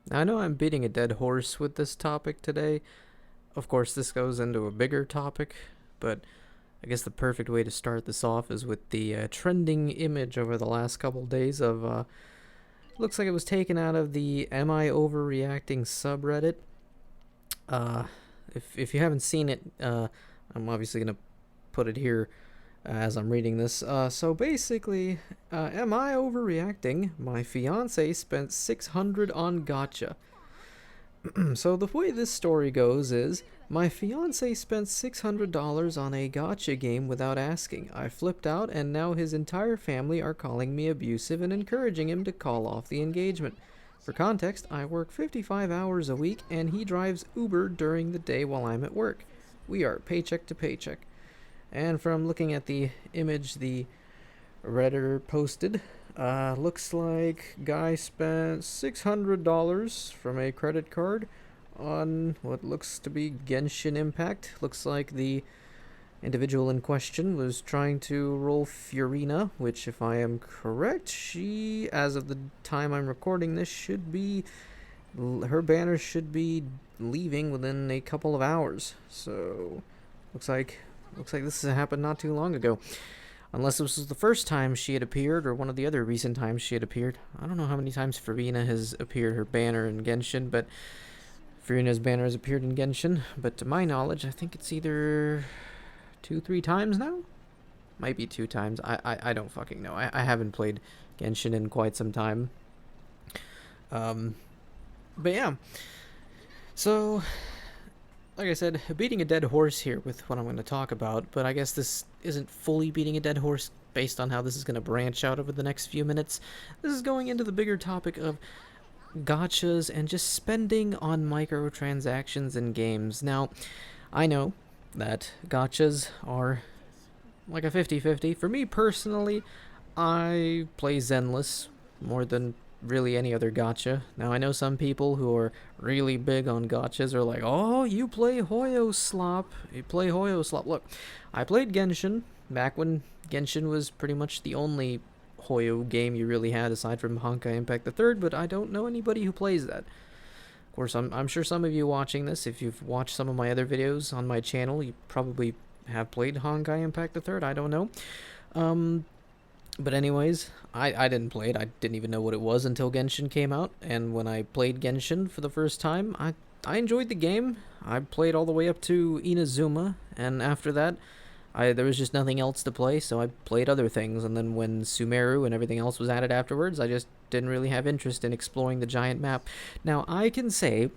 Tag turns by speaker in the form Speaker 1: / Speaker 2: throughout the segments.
Speaker 1: Now, I know I'm beating a dead horse with this topic today. Of course, this goes into a bigger topic, but I guess the perfect way to start this off is with the trending image over the last couple days of looks like it was taken out of the "Am I Overreacting" subreddit. Uh, if you haven't seen it, I'm obviously gonna put it here as I'm reading this. So basically, am I overreacting? My fiance spent 600 on gotcha. So the way this story goes is my fiance spent $600 on a gotcha game without asking. I flipped out, and now his entire family are calling me abusive and encouraging him to call off the engagement. For context, I work 55 hours a week, and he drives Uber during the day while I'm at work. We are paycheck to paycheck. And from looking at the image the Redditor posted, looks like guy spent $600 from a credit card on what looks to be Genshin Impact. Looks like the individual in question was trying to roll Furina, which, if I am correct, she, as of the time I'm recording this, should be. Her banner should be leaving within a couple of hours. So, looks like this has happened not too long ago. Unless this was the first time she had appeared, or one of the other recent times she had appeared. I don't know how many times Furina has appeared, her banner in Genshin, but Furina's banner has appeared in Genshin. But to my knowledge, I think it's either 2, 3 times now? Might be 2 times. I don't fucking know. I haven't played Genshin in quite some time. Um, but yeah. So, like I said, beating a dead horse here with what I'm going to talk about, but I guess this isn't fully beating a dead horse based on how this is going to branch out over the next few minutes. This is going into the bigger topic of gotchas and just spending on microtransactions in games. Now, I know that gotchas are like a 50-50. For me personally, I play Zenless more than really any other gotcha. Now, I know some people who are really big on gotchas are like, oh, you play Hoyo Slop. You play Hoyo Slop. Look, I played Genshin back when Genshin was pretty much the only Hoyo game you really had aside from Honkai Impact the Third, but I don't know anybody who plays that. Of course, I'm sure some of you watching this, if you've watched some of my other videos on my channel, you probably have played Honkai Impact the Third. I don't know. But anyways, I didn't play it. I didn't even know what it was until Genshin came out. And when I played Genshin for the first time, I enjoyed the game. I played all the way up to Inazuma, and after that, there was just nothing else to play, so I played other things. And then when Sumeru and everything else was added afterwards, I just didn't really have interest in exploring the giant map. Now, I can say,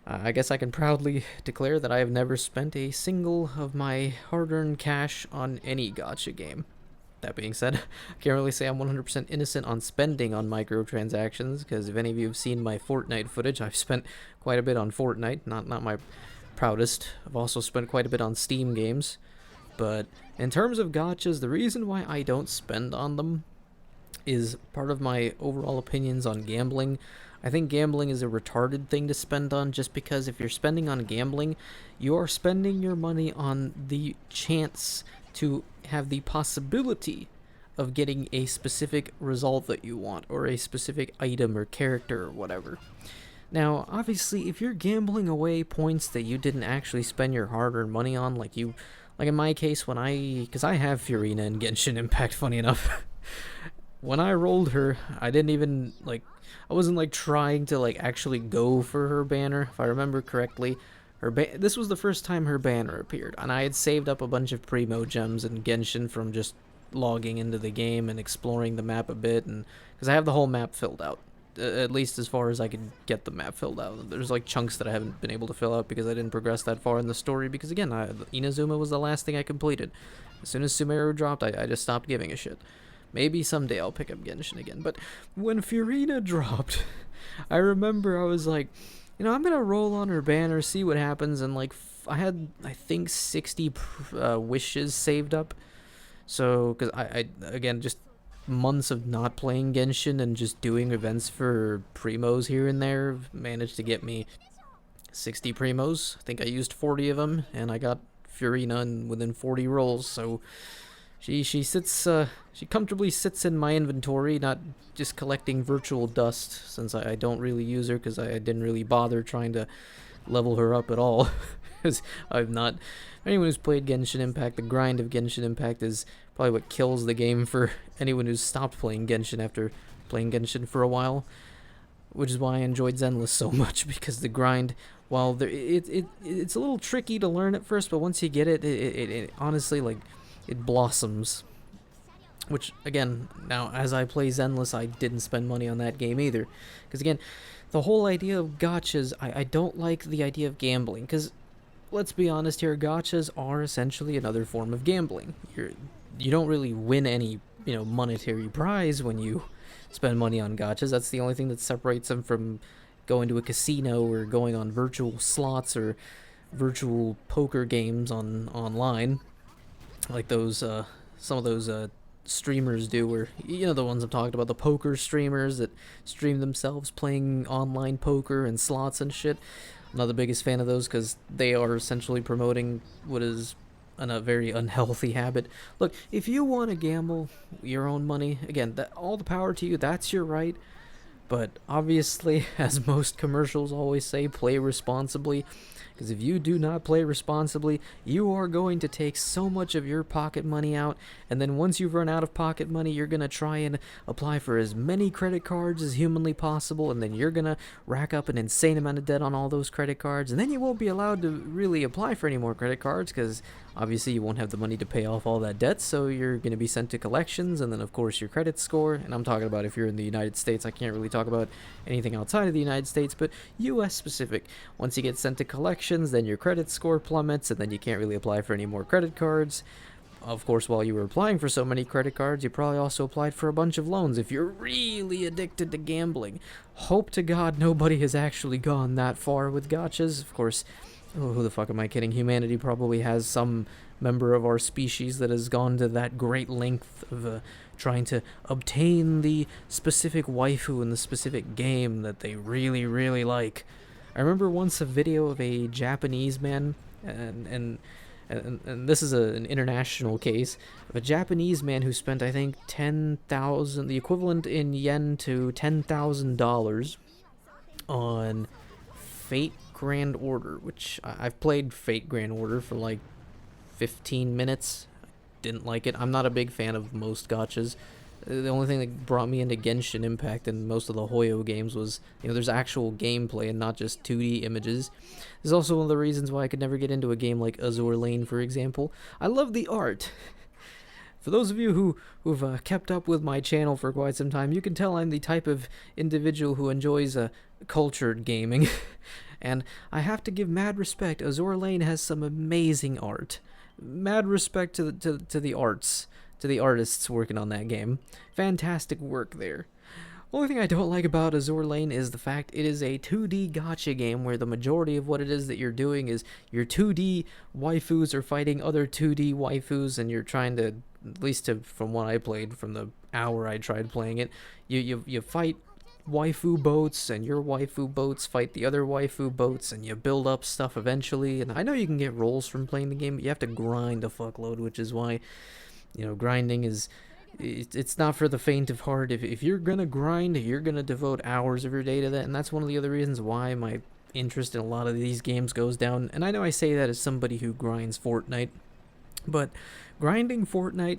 Speaker 1: I guess I can proudly declare that I have never spent a single of my hard-earned cash on any gacha game. That being said, I can't really say I'm 100% innocent on spending on microtransactions, because if any of you have seen my Fortnite footage, I've spent quite a bit on Fortnite. Not my proudest. I've also spent quite a bit on Steam games. But in terms of gachas, the reason why I don't spend on them is part of my overall opinions on gambling. I think gambling is a retarded thing to spend on, just because if you're spending on gambling, you are spending your money on the chance to have the possibility of getting a specific result that you want, or a specific item or character or whatever. Now, obviously, if you're gambling away points that you didn't actually spend your hard-earned money on, like in my case, because I have Furina and Genshin Impact, funny enough. When I rolled her, I didn't even, I wasn't, trying to, actually go for her banner, if I remember correctly. This was the first time her banner appeared, and I had saved up a bunch of Primo gems in Genshin from just logging into the game and exploring the map a bit, and because I have the whole map filled out, at least as far as I could get the map filled out. There's chunks that I haven't been able to fill out because I didn't progress that far in the story, because again, Inazuma was the last thing I completed. As soon as Sumeru dropped, I just stopped giving a shit. Maybe someday I'll pick up Genshin again, but when Furina dropped, I remember I was like, I'm gonna roll on her banner, see what happens, and I had, I think, 60 wishes saved up. So, because I again, just months of not playing Genshin and just doing events for primos here and there managed to get me 60 primos. I think I used 40 of them, and I got Furina within 40 rolls, so She sits she comfortably sits in my inventory, not just collecting virtual dust, since I don't really use her because I didn't really bother trying to level her up at all. Because I've not. Anyone who's played Genshin Impact, the grind of Genshin Impact is probably what kills the game for anyone who's stopped playing Genshin after playing Genshin for a while. Which is why I enjoyed Zenless so much, because the grind, while it's a little tricky to learn at first, but once you get it honestly, like, it blossoms. Which, again, now as I play Zenless, I didn't spend money on that game either. Because, again, the whole idea of gachas, I don't like the idea of gambling. Because, let's be honest here, gachas are essentially another form of gambling. You don't really win any, monetary prize when you spend money on gachas. That's the only thing that separates them from going to a casino or going on virtual slots or virtual poker games online, like those some of those streamers do, where the ones I'm talking about, the poker streamers that stream themselves playing online poker and slots and shit. I'm not the biggest fan of those because they are essentially promoting what is a very unhealthy habit. Look, if you want to gamble your own money, again, all the power to you. That's your right. But obviously, as most commercials always say, play responsibly. Because if you do not play responsibly, you are going to take so much of your pocket money out, and then once you've run out of pocket money, you're going to try and apply for as many credit cards as humanly possible, and then you're going to rack up an insane amount of debt on all those credit cards, and then you won't be allowed to really apply for any more credit cards, because obviously you won't have the money to pay off all that debt, so you're going to be sent to collections, and then of course your credit score, and I'm talking about if you're in the United States. I can't really talk about anything outside of the United States, but US specific. Once you get sent to collections, then your credit score plummets, and then you can't really apply for any more credit cards. Of course, while you were applying for so many credit cards, you probably also applied for a bunch of loans if you're really addicted to gambling. Hope to God nobody has actually gone that far with gachas. Of course, who the fuck am I kidding? Humanity probably has some member of our species that has gone to that great length of trying to obtain the specific waifu in the specific game that they really, really like. I remember once a video of a Japanese man, and this is an international case, of a Japanese man who spent, I think, 10,000, the equivalent in yen to $10,000 on Fate Grand Order, which I've played Fate Grand Order for like 15 minutes. Didn't like it. I'm not a big fan of most gachas. The only thing that brought me into Genshin Impact and most of the Hoyo games was, there's actual gameplay and not just 2D images. This is also one of the reasons why I could never get into a game like Azur Lane, for example. I love the art. For those of you who've kept up with my channel for quite some time, you can tell I'm the type of individual who enjoys cultured gaming. And I have to give mad respect. Azur Lane has some amazing art. Mad respect to the arts, to the artists working on that game. Fantastic work there. Only thing I don't like about Azur Lane is the fact it is a 2D gacha game where the majority of what it is that you're doing is your 2D waifus are fighting other 2D waifus, and you're trying to, at least from what I played, from the hour I tried playing it, you fight waifu boats, and your waifu boats fight the other waifu boats, and you build up stuff eventually. And I know you can get rolls from playing the game, but you have to grind a fuckload, which is why, grinding is, it's not for the faint of heart. If you're gonna grind, you're gonna devote hours of your day to that, and that's one of the other reasons why my interest in a lot of these games goes down. And I know I say that as somebody who grinds Fortnite, but grinding Fortnite,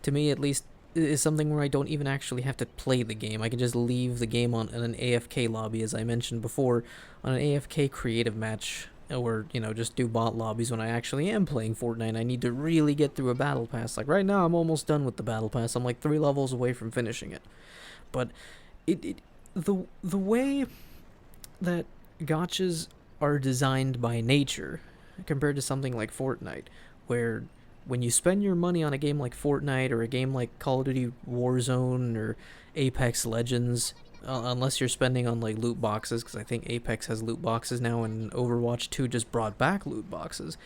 Speaker 1: to me at least, is something where I don't even actually have to play the game. I can just leave the game on an AFK lobby, as I mentioned before, on an AFK creative match, or, just do bot lobbies when I actually am playing Fortnite. I need to really get through a battle pass. Like, right now, I'm almost done with the battle pass. I'm like 3 levels away from finishing it. But the way that gachas are designed by nature, compared to something like Fortnite, where when you spend your money on a game like Fortnite or a game like Call of Duty Warzone or Apex Legends, unless you're spending on like loot boxes, because I think Apex has loot boxes now, and Overwatch 2 just brought back loot boxes.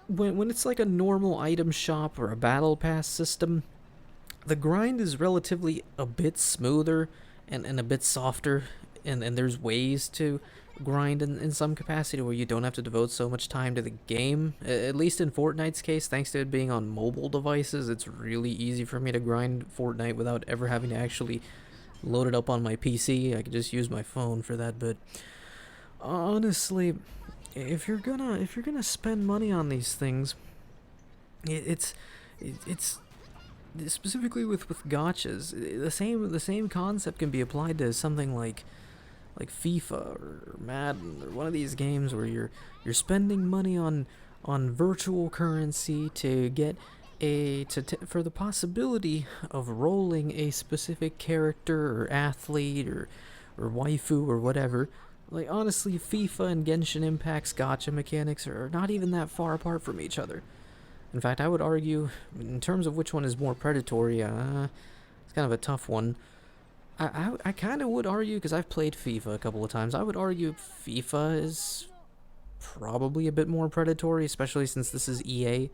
Speaker 1: When it's like a normal item shop or a battle pass system, the grind is relatively a bit smoother and a bit softer, and there's ways to grind in some capacity where you don't have to devote so much time to the game. At least in Fortnite's case, thanks to it being on mobile devices, it's really easy for me to grind Fortnite without ever having to actually load it up on my PC. I could just use my phone for that. But honestly, if you're gonna spend money on these things, it's specifically with gotchas. The same concept can be applied to something like FIFA or Madden or one of these games where you're spending money on virtual currency to get for the possibility of rolling a specific character or athlete or waifu or whatever. Like, honestly, FIFA and Genshin Impact's gotcha mechanics are not even that far apart from each other. In fact, I would argue, in terms of which one is more predatory, it's kind of a tough one. I kind of would argue, because I've played FIFA a couple of times, I would argue FIFA is probably a bit more predatory, especially since this is EA.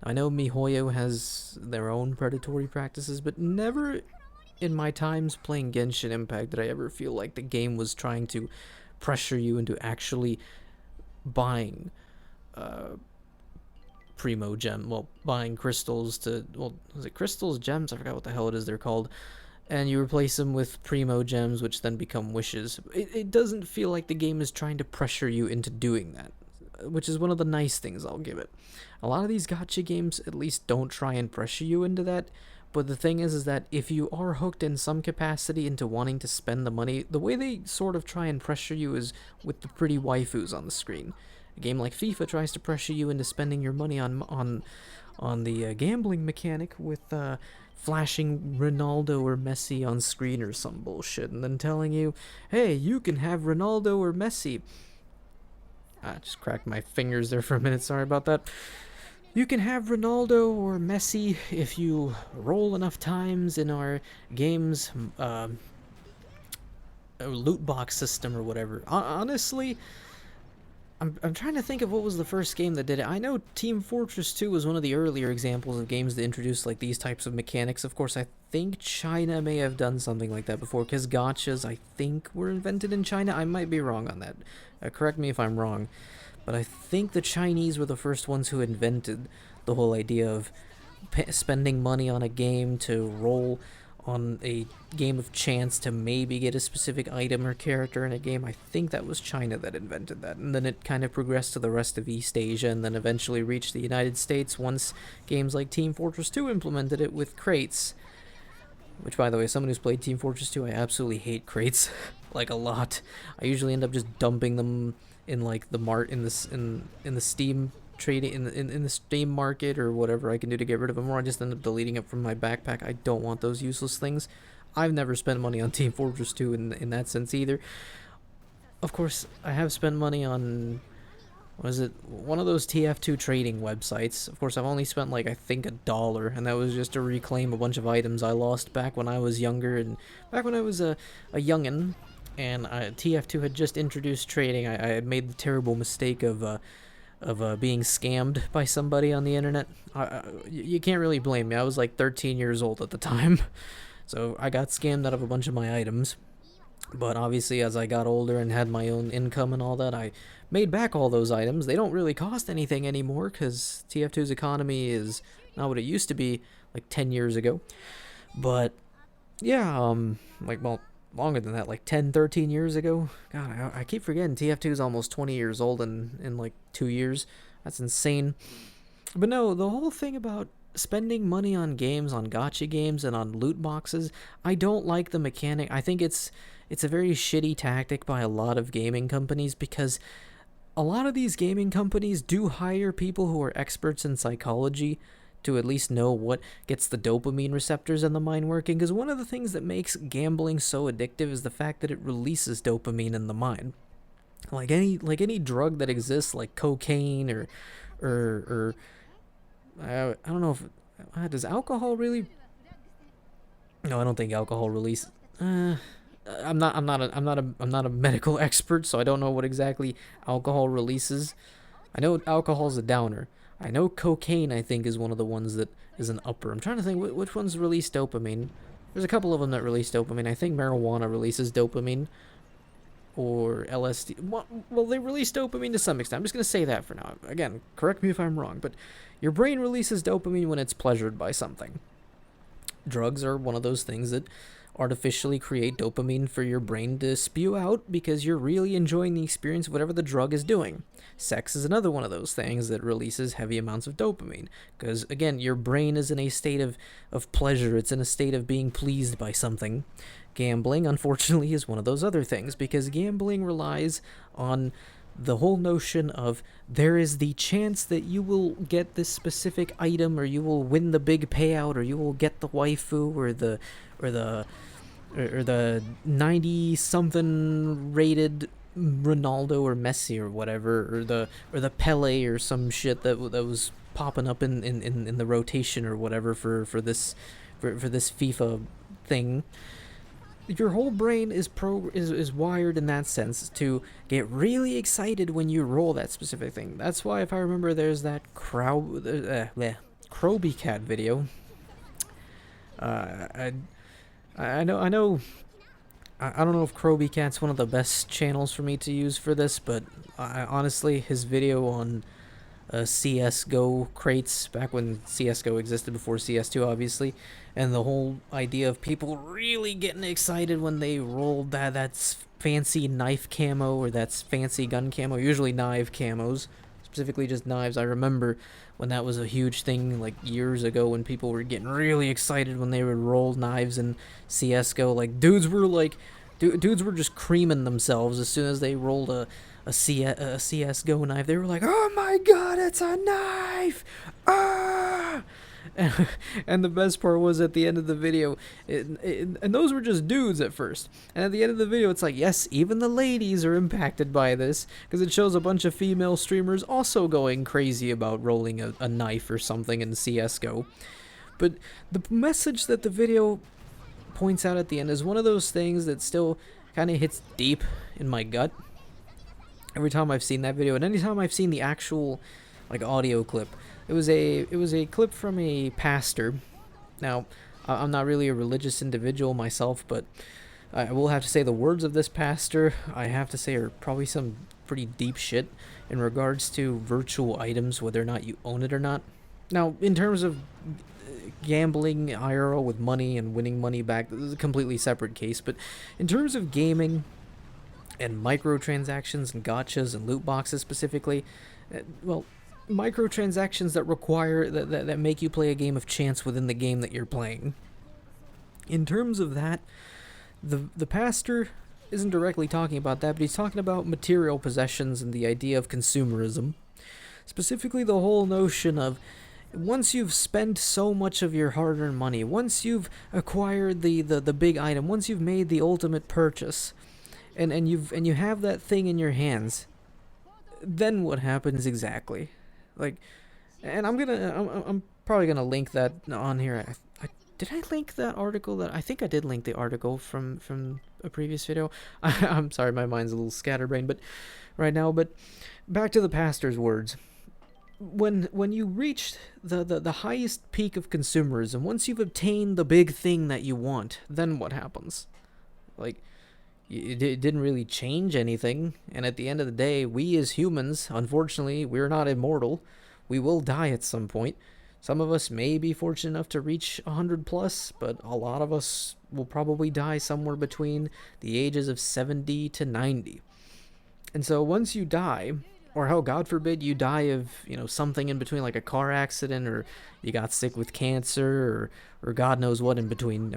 Speaker 1: I know MiHoYo has their own predatory practices, but never in my times playing Genshin Impact did I ever feel like the game was trying to pressure you into actually buying Primo Gem, buying crystals was it crystals, gems? I forgot what the hell it is they're called. And you replace them with Primo Gems, which then become wishes. It doesn't feel like the game is trying to pressure you into doing that, which is one of the nice things I'll give it. A lot of these gacha games at least don't try and pressure you into that, but the thing is that if you are hooked in some capacity into wanting to spend the money, the way they sort of try and pressure you is with the pretty waifus on the screen. A game like FIFA tries to pressure you into spending your money on the gambling mechanic with flashing Ronaldo or Messi on screen or some bullshit, and then telling you, hey, you can have Ronaldo or Messi. I just cracked my fingers there for a minute, sorry about that. You can have Ronaldo or Messi if you roll enough times in our game's loot box system or whatever. Honestly, I'm trying to think of what was the first game that did it. I know Team Fortress 2 was one of the earlier examples of games that introduced like these types of mechanics. Of course, I think China may have done something like that before, because gotchas, I think, were invented in China. I might be wrong on that. Correct me if I'm wrong. But I think the Chinese were the first ones who invented the whole idea of spending money on a game to roll on a game of chance to maybe get a specific item or character in a game. I think that was China that invented that, and then it kind of progressed to the rest of East Asia, and then eventually reached the United States once games like Team Fortress 2 implemented it with crates. Which, by the way, someone who's played Team Fortress 2, I absolutely hate crates, like a lot. I usually end up just dumping them in like the in the Steam trading in the Steam market or whatever I can do to get rid of them, or I just end up deleting it from my backpack. I don't want those useless things. I've never spent money on Team Fortress 2 in that sense either. Of course, I have spent money on, was it one of those TF2 trading websites. Of course, I've only spent like, I think, $1, and that was just to reclaim a bunch of items I lost back when I was younger, and back when I was a youngin', and TF2 had just introduced trading. I had made the terrible mistake of being scammed by somebody on the internet. You can't really blame me. I was like 13 years old at the time, so I got scammed out of a bunch of my items. But obviously, as I got older and had my own income and all that, I made back all those items. They don't really cost anything anymore, because TF2's economy is not what it used to be like 10 years ago. But yeah, longer than that, like 10, 13 years ago. God, I keep forgetting TF2 is almost 20 years old in like 2 years. That's insane. But no, the whole thing about spending money on games, on gacha games, and on loot boxes, I don't like the mechanic. I think it's a very shitty tactic by a lot of gaming companies, because a lot of these gaming companies do hire people who are experts in psychology to at least know what gets the dopamine receptors in the mind working, because one of the things that makes gambling so addictive is the fact that it releases dopamine in the mind. Like any drug that exists, like cocaine or I don't know if does alcohol really. No, I don't think alcohol release. I'm not a medical expert, so I don't know what exactly alcohol releases. I know alcohol's a downer. I know cocaine, I think, is one of the ones that is an upper. I'm trying to think which ones release dopamine. There's a couple of them that release dopamine. I think marijuana releases dopamine. or LSD. Well, they release dopamine to some extent. I'm just going to say that for now. Again, correct me if I'm wrong, but your brain releases dopamine when it's pleasured by something. Drugs are one of those things that artificially create dopamine for your brain to spew out because you're really enjoying the experience of whatever the drug is doing. Sex is another one of those things that releases heavy amounts of dopamine because, again, your brain is in a state of pleasure. It's in a state of being pleased by something. Gambling, unfortunately, is one of those other things because gambling relies on the whole notion of there is the chance that you will get this specific item, or you will win the big payout, or you will get the waifu, or the 90 something rated Ronaldo or Messi or whatever, or the Pele or some shit that was popping up in the rotation or whatever for this FIFA thing. Your whole brain is wired in that sense to get really excited when you roll that specific thing. That's why, if I remember, there's that Kroby Cat video. I know. I don't know if Kroby Cat's one of the best channels for me to use for this, but honestly, his video on CSGO crates, back when CSGO existed before CS2, obviously, and the whole idea of people really getting excited when they rolled that's fancy knife camo or that's fancy gun camo, usually knife camos, specifically just knives. I remember when that was a huge thing, like years ago, when people were getting really excited when they would roll knives in CSGO. Like, dudes were just creaming themselves as soon as they rolled a CSGO knife. They were like, oh my god, it's a knife! Ah! And the best part was at the end of the video, and those were just dudes at first. And at the end of the video, it's like, yes, even the ladies are impacted by this, because it shows a bunch of female streamers also going crazy about rolling a knife or something in CSGO. But the message that the video points out at the end is one of those things that still kind of hits deep in my gut every time I've seen that video, and anytime I've seen the actual audio clip. It was a clip from a pastor. Now, I'm not really a religious individual myself, but I will have to say the words of this pastor, I have to say, are probably some pretty deep shit in regards to virtual items, whether or not you own it or not. Now, in terms of gambling IRL with money and winning money back, this is a completely separate case, but in terms of gaming and microtransactions and gotchas and loot boxes specifically, well, microtransactions that require that make you play a game of chance within the game that you're playing. In terms of that, the pastor isn't directly talking about that, but he's talking about material possessions and the idea of consumerism. Specifically, the whole notion of once you've spent so much of your hard-earned money, once you've acquired the big item, once you've made the ultimate purchase, and you have that thing in your hands, then what happens exactly? And I'm probably gonna link that on here. Did I link that article? I think I did link the article from a previous video. I'm sorry, my mind's a little scatterbrained, but right now. But back to the pastor's words. When you reach the highest peak of consumerism, once you've obtained the big thing that you want, then what happens? It didn't really change anything, and at the end of the day, we as humans, unfortunately, we're not immortal. We will die at some point. Some of us may be fortunate enough to reach 100 plus, but a lot of us will probably die somewhere between the ages of 70 to 90. And so once you die, or hell, God forbid, you die of, something in between, like a car accident, or you got sick with cancer, or God knows what in between.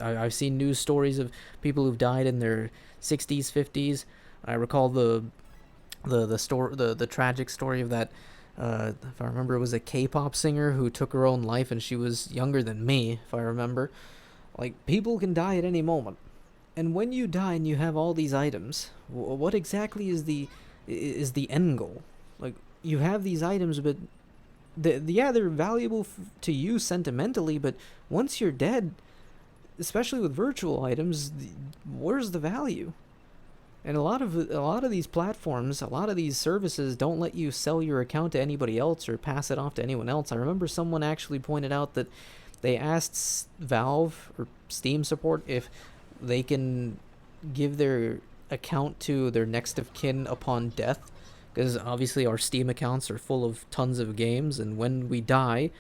Speaker 1: I've seen news stories of people who've died in their 60s, 50s. I recall the tragic story of that. If I remember, it was a K-pop singer who took her own life, and she was younger than me, if I remember. People can die at any moment. And when you die and you have all these items, what exactly is the end goal? You have these items, but they're valuable to you sentimentally, but once you're dead, especially with virtual items, where's the value? And a lot of these platforms, a lot of these services don't let you sell your account to anybody else or pass it off to anyone else. I remember someone actually pointed out that they asked Valve or Steam support if they can give their account to their next of kin upon death, because obviously our Steam accounts are full of tons of games, and when we die,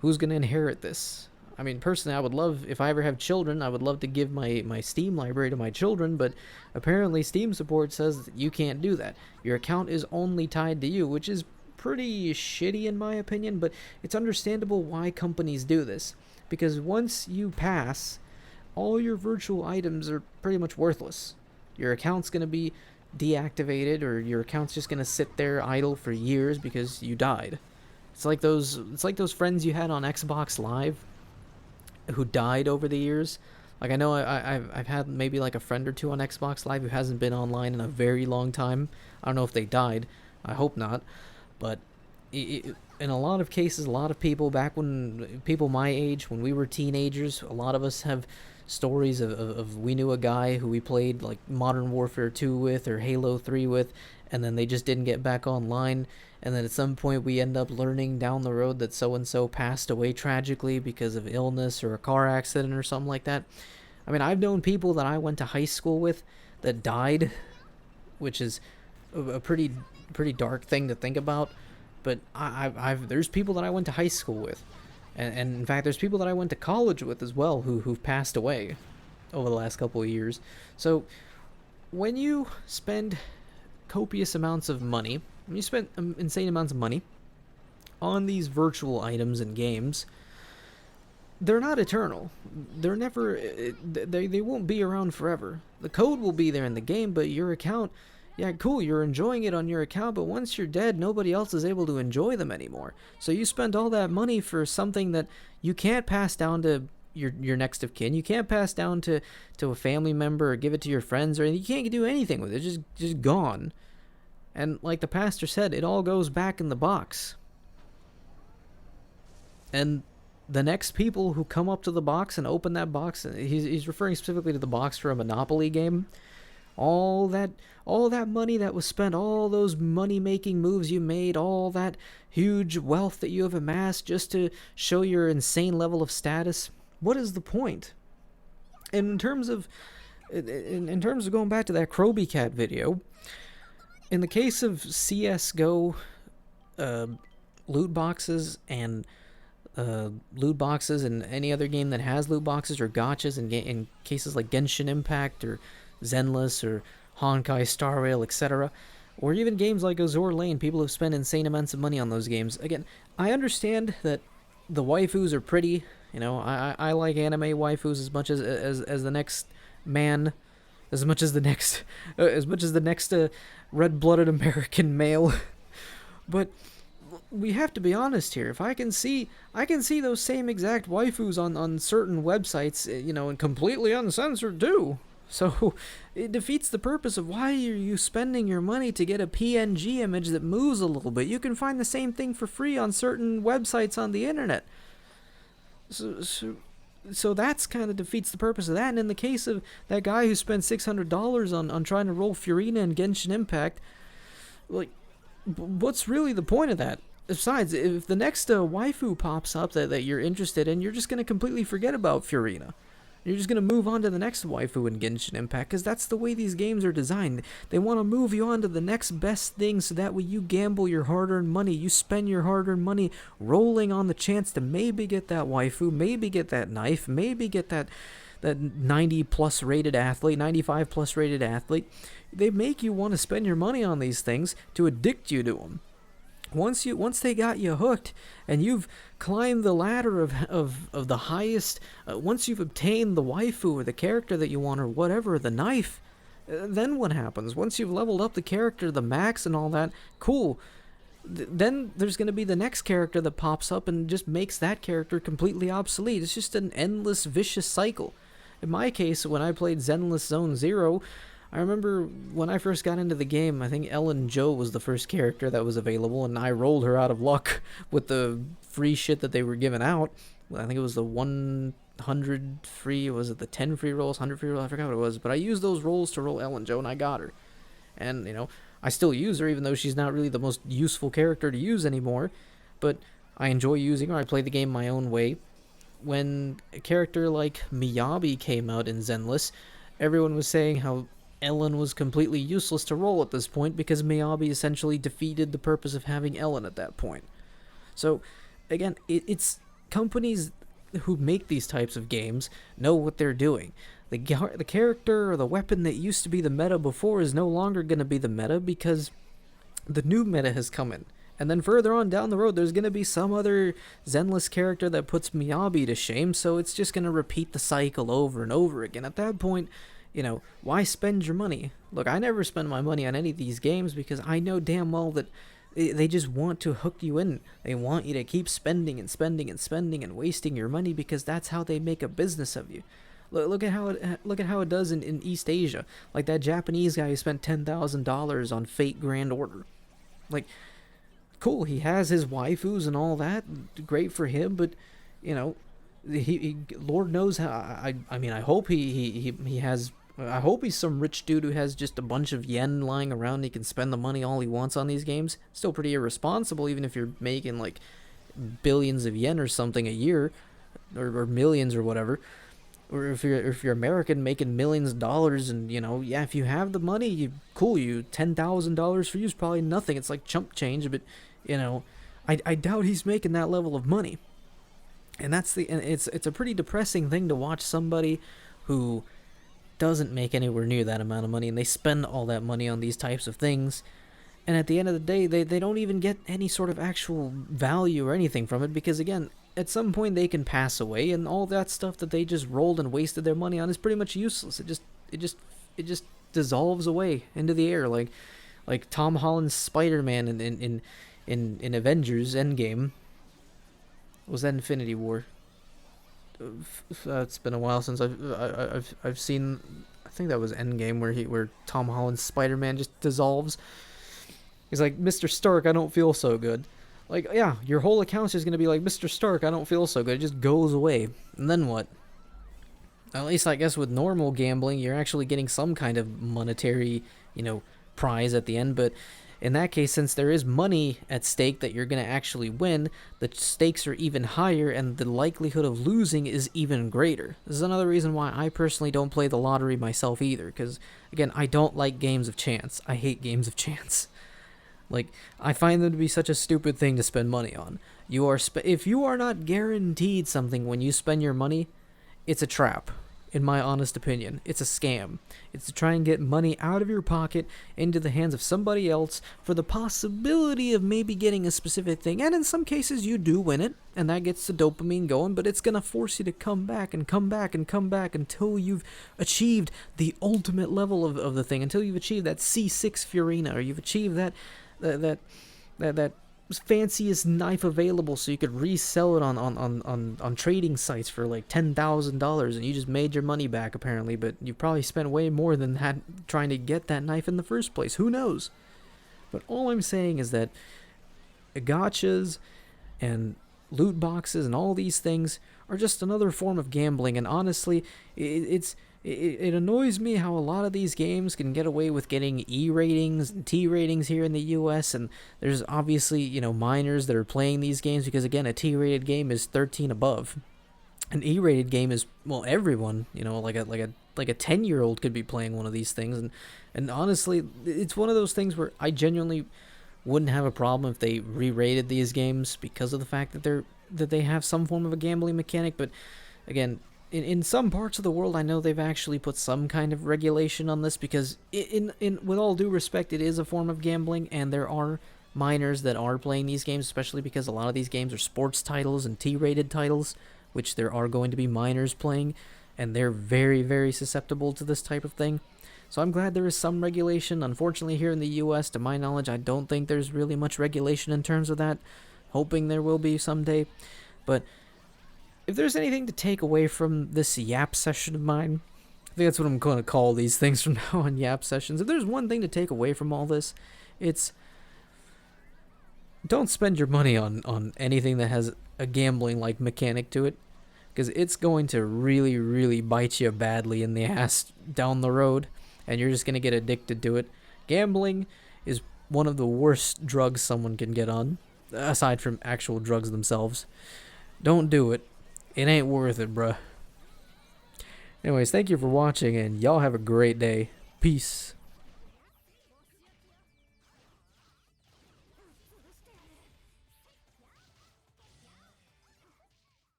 Speaker 1: who's going to inherit this? I mean, personally, I would love, if I ever have children, I would love to give my Steam library to my children, but apparently Steam support says that you can't do that. Your account is only tied to you, which is pretty shitty in my opinion, but it's understandable why companies do this. Because once you pass, all your virtual items are pretty much worthless. Your account's going to be deactivated, or your account's just going to sit there idle for years because you died. It's like those friends you had on Xbox Live who died over the years. Like, I know I've had maybe like a friend or two on Xbox Live who hasn't been online in a very long time. I don't know if they died. I hope not. But in a lot of cases, a lot of people back when, people my age, when we were teenagers, a lot of us have stories of we knew a guy who we played like Modern Warfare 2 with or Halo 3 with, and then they just didn't get back online, and then at some point we end up learning down the road that so-and-so passed away tragically because of illness or a car accident or something like that. I mean, I've known people that I went to high school with that died, which is a pretty dark thing to think about, but there's people that I went to high school with, and in fact there's people that I went to college with as well who've passed away over the last couple of years. So when you spend copious amounts of money, when you spend insane amounts of money on these virtual items and games, they're not eternal. They're never, they won't be around forever. The code will be there in the game, but your account, yeah, cool, you're enjoying it on your account, but once you're dead, nobody else is able to enjoy them anymore. So you spent all that money for something that you can't pass down to your next of kin. You can't pass down to a family member or give it to your friends, or you can't do anything with it. It's just gone. And like the pastor said, it all goes back in the box. And the next people who come up to the box and open that box, he's referring specifically to the box for a Monopoly game, all that money that was spent, all those money-making moves you made, all that huge wealth that you have amassed just to show your insane level of status, what is the point? And in terms of going back to that Kroby Cat video, in the case of CSGO loot boxes and any other game that has loot boxes or gotchas, in cases like Genshin Impact or Zenless or Honkai Star Rail, etc., or even games like Azur Lane, people have spent insane amounts of money on those games. Again, I understand that the waifus are pretty. You know, I like anime waifus as much as the next man, as much as the next red-blooded American male. But we have to be honest here. If I can see those same exact waifus on certain websites, you know, and completely uncensored too. So it defeats the purpose of why are you spending your money to get a PNG image that moves a little bit. You can find the same thing for free on certain websites on the internet. So that's kind of defeats the purpose of that. And in the case of that guy who spent $600 on trying to roll Furina and Genshin Impact, like, what's really the point of that? Besides, if the next waifu pops up that you're interested in, you're just going to completely forget about Furina. You're just going to move on to the next waifu in Genshin Impact, because that's the way these games are designed. They want to move you on to the next best thing, so that way you gamble your hard-earned money. You spend your hard-earned money rolling on the chance to maybe get that waifu, maybe get that knife, maybe get that 90-plus rated athlete, 95-plus rated athlete. They make you want to spend your money on these things to addict you to them. Once they got you hooked and you've climbed the ladder of the highest, once you've obtained the waifu or the character that you want or whatever, the knife, then what happens? Once you've leveled up the character, the max and all that, cool. Then there's going to be the next character that pops up and just makes that character completely obsolete. It's just an endless, vicious cycle. In my case, when I played Zenless Zone Zero, I remember when I first got into the game, I think Ellen Jo was the first character that was available, and I rolled her out of luck with the free shit that they were giving out. I think it was the 100 free, was it the 10 free rolls, 100 free rolls, I forgot what it was, but I used those rolls to roll Ellen Jo, and I got her. And, you know, I still use her, even though she's not really the most useful character to use anymore, but I enjoy using her. I play the game my own way. When a character like Miyabi came out in Zenless, everyone was saying how Ellen was completely useless to roll at this point because Miyabi essentially defeated the purpose of having Ellen at that point. So, again, it's companies who make these types of games know what they're doing. The character or the weapon that used to be the meta before is no longer going to be the meta because the new meta has come in. And then further on down the road, there's going to be some other Zenless character that puts Miyabi to shame, so it's just going to repeat the cycle over and over again. At that point, why spend your money? Look, I never spend my money on any of these games because I know damn well that they just want to hook you in. They want you to keep spending and spending and spending and wasting your money because that's how they make a business of you. Look at how it does in East Asia. Like that Japanese guy who spent $10,000 on Fate Grand Order. Like, cool, he has his waifus and all that. Great for him, but he Lord knows how. I mean, I hope he has. I hope he's some rich dude who has just a bunch of yen lying around. He can spend the money all he wants on these games. Still pretty irresponsible, even if you're making like billions of yen or something a year, or millions or whatever. Or if you're American making millions of dollars, and if you have the money, you $10,000 for you is probably nothing. It's like chump change, but I doubt he's making that level of money. And it's a pretty depressing thing to watch somebody who doesn't make anywhere near that amount of money, and they spend all that money on these types of things, and at the end of the day, they don't even get any sort of actual value or anything from it, because again, at some point they can pass away, and all that stuff that they just rolled and wasted their money on is pretty much useless. It just dissolves away into the air, like Tom Holland's Spider-Man in Avengers Endgame. Was that Infinity War? It's been a while since I've seen. I think that was Endgame where Tom Holland's Spider-Man just dissolves. He's like, Mr. Stark, I don't feel so good. Like, yeah, your whole account's just gonna be like, Mr. Stark, I don't feel so good. It just goes away, and then what? At least I guess with normal gambling, you're actually getting some kind of monetary, prize at the end. But in that case, since there is money at stake that you're going to actually win, the stakes are even higher and the likelihood of losing is even greater. This is another reason why I personally don't play the lottery myself either, because, again, I don't like games of chance. I hate games of chance. Like, I find them to be such a stupid thing to spend money on. If you are not guaranteed something when you spend your money, it's a trap. In my honest opinion, it's a scam. It's to try and get money out of your pocket into the hands of somebody else for the possibility of maybe getting a specific thing. And in some cases, you do win it, and that gets the dopamine going, but it's going to force you to come back and come back and come back until you've achieved the ultimate level of the thing, until you've achieved that C6 Furina, or you've achieved that fanciest knife available, so you could resell it on trading sites for like $10,000, and you just made your money back apparently, but you probably spent way more than that trying to get that knife in the first place. Who knows? But all I'm saying is that gachas and loot boxes and all these things are just another form of gambling, and honestly, it annoys me how a lot of these games can get away with getting E ratings and T ratings here in the US, and there's obviously, minors that are playing these games because, again, a T-rated game is 13 above. An E-rated game is, well, everyone, like a 10-year-old could be playing one of these things, and honestly, it's one of those things where I genuinely wouldn't have a problem if they re-rated these games because of the fact that they have some form of a gambling mechanic, but again, in some parts of the world, I know they've actually put some kind of regulation on this because, with all due respect, it is a form of gambling, and there are minors that are playing these games, especially because a lot of these games are sports titles and T-rated titles, which there are going to be minors playing, and they're very, very susceptible to this type of thing. So I'm glad there is some regulation. Unfortunately, here in the US, to my knowledge, I don't think there's really much regulation in terms of that. Hoping there will be someday, but if there's anything to take away from this yap session of mine, I think that's what I'm going to call these things from now on, yap sessions. If there's one thing to take away from all this, it's don't spend your money on anything that has a gambling-like mechanic to it, because it's going to really, really bite you badly in the ass down the road, and you're just going to get addicted to it. Gambling is one of the worst drugs someone can get on, aside from actual drugs themselves. Don't do it. It ain't worth it, bruh. Anyways, thank you for watching, and y'all have a great day. Peace.